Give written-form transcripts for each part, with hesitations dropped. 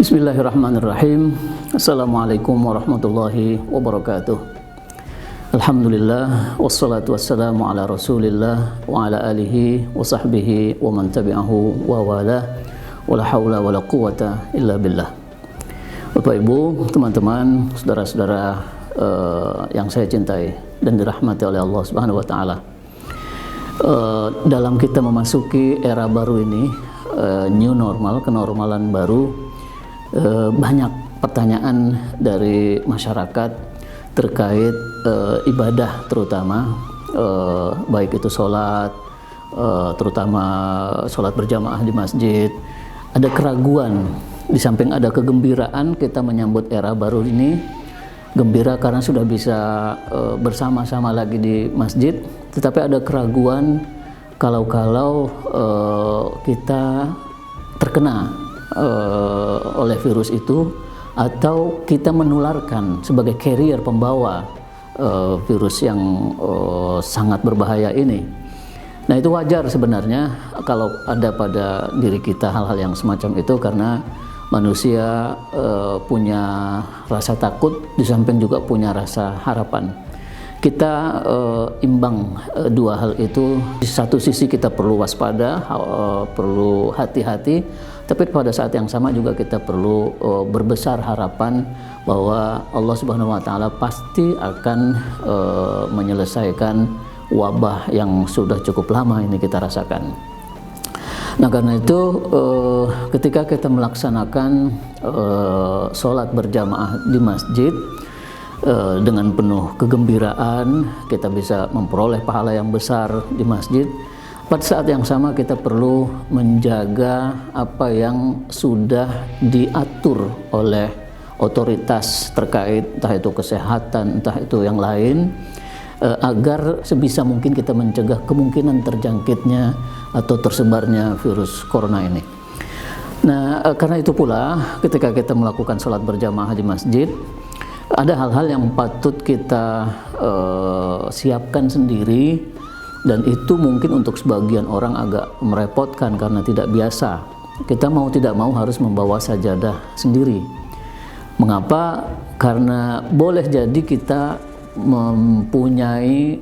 Bismillahirrahmanirrahim. Assalamualaikum warahmatullahi wabarakatuh. Alhamdulillah, wassalatu wassalamu ala rasulillah wa ala alihi wa sahbihi wa man tabi'ahu wa wala wa la hawla wa la quwata illa billah. Bapak Ibu, teman-teman, saudara-saudara yang saya cintai dan dirahmati oleh Allah Subhanahu wa taala. Dalam kita memasuki era baru ini, new normal, kenormalan baru, banyak pertanyaan dari masyarakat terkait ibadah, terutama baik itu sholat, terutama sholat berjamaah di masjid. Ada keraguan, di samping ada kegembiraan kita menyambut era baru ini. Gembira karena sudah bisa bersama-sama lagi di masjid, tetapi ada keraguan kalau kita terkena oleh virus itu, atau kita menularkan sebagai carrier, pembawa virus yang sangat berbahaya ini. Nah, itu wajar sebenarnya kalau ada pada diri kita hal-hal yang semacam itu, karena manusia punya rasa takut, di samping juga punya rasa harapan. Kita imbang dua hal itu. Di satu sisi kita perlu waspada, perlu hati-hati, tapi pada saat yang sama juga kita perlu berbesar harapan bahwa Allah Subhanahu wa taala pasti akan menyelesaikan wabah yang sudah cukup lama ini kita rasakan. Nah, karena itu ketika kita melaksanakan sholat berjamaah di masjid dengan penuh kegembiraan, kita bisa memperoleh pahala yang besar di masjid. Pada saat yang sama kita perlu menjaga apa yang sudah diatur oleh otoritas terkait, entah itu kesehatan, entah itu yang lain, agar sebisa mungkin kita mencegah kemungkinan terjangkitnya atau tersebarnya virus corona ini. Nah, karena itu pula ketika kita melakukan sholat berjamaah di masjid, ada hal-hal yang patut kita siapkan sendiri. Dan itu mungkin untuk sebagian orang agak merepotkan karena tidak biasa. Kita mau tidak mau harus membawa sajadah sendiri. Mengapa? Karena boleh jadi kita mempunyai,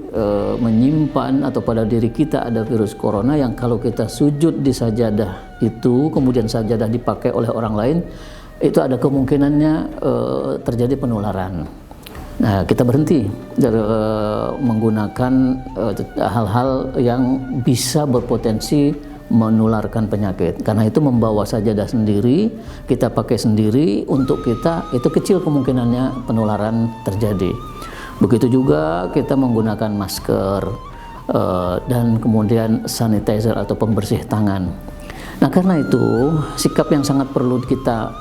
menyimpan atau pada diri kita ada virus corona yang kalau kita sujud di sajadah itu, kemudian sajadah dipakai oleh orang lain, itu ada kemungkinannya terjadi penularan. Nah, kita berhenti dari menggunakan hal-hal yang bisa berpotensi menularkan penyakit. Karena itu membawa sajadah sendiri, kita pakai sendiri untuk kita, itu kecil kemungkinannya penularan terjadi. Begitu juga kita menggunakan masker dan kemudian sanitizer atau pembersih tangan. Nah, karena itu sikap yang sangat perlu kita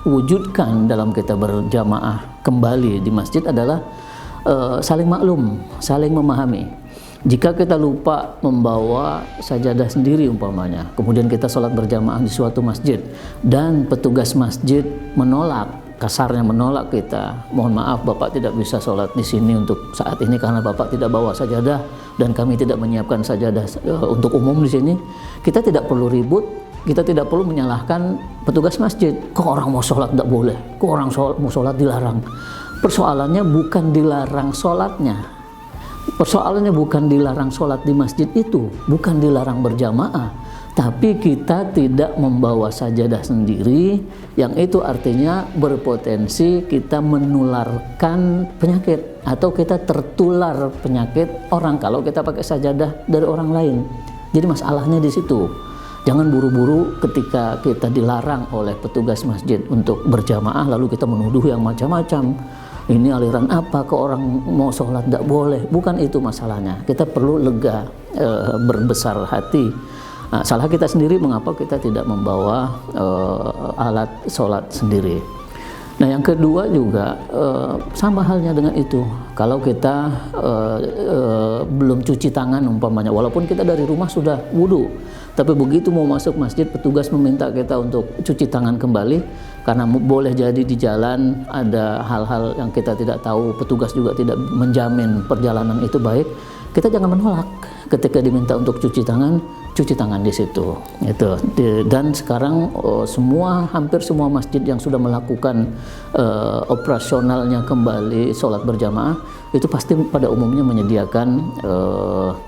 wujudkan dalam kita berjamaah kembali di masjid adalah saling maklum, saling memahami. Jika kita lupa membawa sajadah sendiri umpamanya, kemudian kita sholat berjamaah di suatu masjid dan petugas masjid menolak, kasarnya menolak kita, mohon maaf Bapak tidak bisa sholat di sini untuk saat ini karena Bapak tidak bawa sajadah dan kami tidak menyiapkan sajadah untuk umum di sini. Kita tidak perlu ribut, kita tidak perlu menyalahkan petugas masjid. Kok orang mau sholat tidak boleh? Kok orang mau sholat dilarang? Persoalannya bukan dilarang sholatnya. Persoalannya bukan dilarang sholat di masjid itu, bukan dilarang berjamaah. Tapi kita tidak membawa sajadah sendiri, yang itu artinya berpotensi kita menularkan penyakit atau kita tertular penyakit orang kalau kita pakai sajadah dari orang lain. Jadi masalahnya di situ. Jangan buru-buru ketika kita dilarang oleh petugas masjid untuk berjamaah lalu kita menuduh yang macam-macam. Ini aliran apa ke orang mau sholat tidak boleh? Bukan itu masalahnya. Kita perlu lega, berbesar hati. Nah, salah kita sendiri mengapa kita tidak membawa alat sholat sendiri. Nah, yang kedua juga sama halnya dengan itu. Kalau kita belum cuci tangan umpamanya, walaupun kita dari rumah sudah wudhu, tapi begitu mau masuk masjid petugas meminta kita untuk cuci tangan kembali karena boleh jadi di jalan ada hal-hal yang kita tidak tahu, petugas juga tidak menjamin perjalanan itu baik. Kita jangan menolak ketika diminta untuk cuci tangan, cuci tangan di situ. Itu. Dan sekarang hampir semua masjid yang sudah melakukan operasionalnya kembali sholat berjamaah itu pasti pada umumnya menyediakan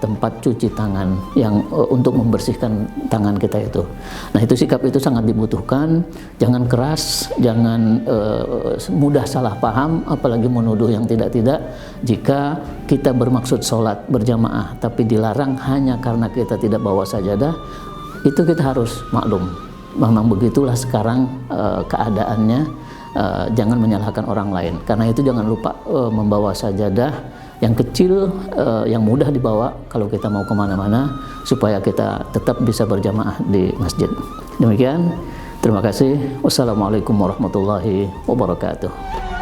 tempat cuci tangan yang untuk membersihkan tangan kita itu. Nah, itu sikap itu sangat dibutuhkan. Jangan keras, jangan mudah salah paham, apalagi menuduh yang tidak-tidak. Jika kita bermaksud sholat berjamaah tapi dilarang hanya karena kita tidak bawa sajadah, itu kita harus maklum. Memang begitulah sekarang keadaannya. Jangan menyalahkan orang lain. Karena itu jangan lupa membawa sajadah yang kecil, yang mudah dibawa kalau kita mau kemana-mana, supaya kita tetap bisa berjamaah di masjid. Demikian, terima kasih. Wassalamualaikum warahmatullahi wabarakatuh.